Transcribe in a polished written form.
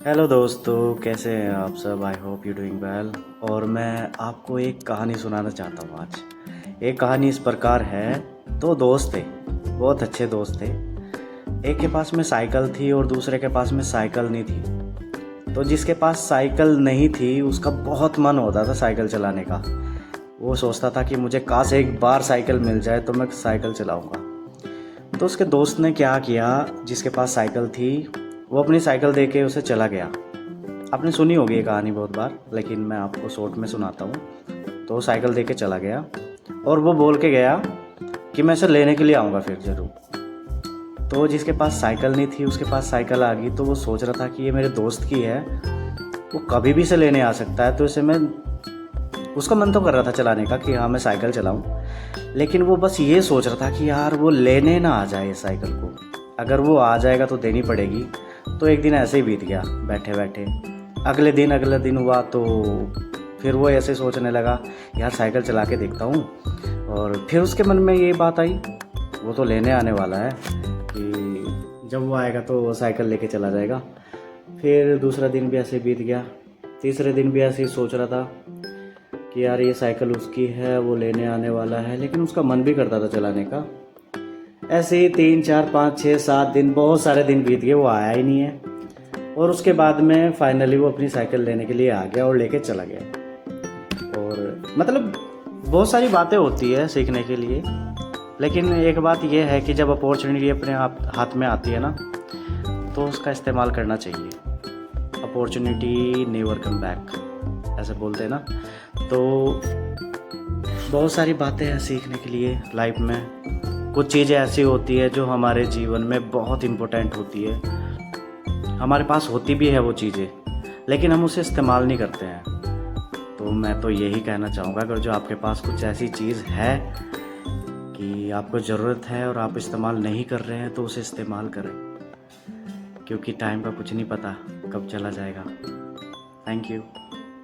Hello दोस्तों, कैसे हैं आप सब। I hope you doing well. और मैं आपको एक कहानी सुनाना चाहता हूँ आज। एक कहानी इस प्रकार है। दो दोस्त थे, बहुत अच्छे दोस्त थे। एक के पास में साइकिल थी और दूसरे के पास में साइकिल नहीं थी। तो जिसके पास साइकिल नहीं थी उसका बहुत मन होता था साइकिल चलाने का। वो सोचता था कि मुझे काश एक बार साइकिल मिल जाए तो मैं साइकिल चलाऊँगा। तो उसके दोस्त ने क्या किया, जिसके पास साइकिल थी वो अपनी साइकिल दे के उसे चला गया। आपने सुनी होगी ये कहानी बहुत बार, लेकिन मैं आपको शॉर्ट में सुनाता हूँ। तो साइकिल दे के चला गया और वो बोल के गया कि मैं इसे लेने के लिए आऊँगा फिर ज़रूर। तो जिसके पास साइकिल नहीं थी उसके पास साइकिल आ गई। तो वो सोच रहा था कि ये मेरे दोस्त की है, वो कभी भी इसे लेने आ सकता है, तो इसे मैं, उसका मन तो कर रहा था चलाने का कि हाँ मैं साइकिल चलाऊँ। लेकिन वो बस ये सोच रहा था कि यार वो लेने ना आ जाए साइकिल को। अगर वो आ जाएगा तो देनी पड़ेगी। तो एक दिन ऐसे ही बीत गया बैठे बैठे। अगले दिन हुआ तो फिर वो ऐसे सोचने लगा, यार साइकिल चला के देखता हूँ। और फिर उसके मन में ये बात आई, वो तो लेने आने वाला है, कि जब वो आएगा तो वो साइकिल लेके चला जाएगा। फिर दूसरा दिन भी ऐसे बीत गया। तीसरे दिन भी ऐसे ही सोच रहा था कि यार ये साइकिल उसकी है, वो लेने आने वाला है, लेकिन उसका मन भी करता था चलाने का। ऐसे ही 3 4 5 6 7 दिन, बहुत सारे दिन बीत गए, वो आया ही नहीं है। और उसके बाद में फाइनली वो अपनी साइकिल लेने के लिए आ गया और लेके चला गया। और मतलब बहुत सारी बातें होती है सीखने के लिए, लेकिन एक बात यह है कि जब अपॉर्चुनिटी अपने आप हाथ में आती है ना, तो उसका इस्तेमाल करना चाहिए। अपॉर्चुनिटी नेवर कम बैक, ऐसे बोलते हैं ना। तो बहुत सारी बातें हैं सीखने के लिए लाइफ में। कुछ चीज़ें ऐसी होती है जो हमारे जीवन में बहुत इम्पोर्टेंट होती है, हमारे पास होती भी है वो चीज़ें, लेकिन हम उसे इस्तेमाल नहीं करते हैं। तो मैं तो यही कहना चाहूँगा, अगर जो आपके पास कुछ ऐसी चीज़ है कि आपको ज़रूरत है और आप इस्तेमाल नहीं कर रहे हैं, तो उसे इस्तेमाल करें, क्योंकि टाइम का कुछ नहीं पता कब चला जाएगा। Thank you.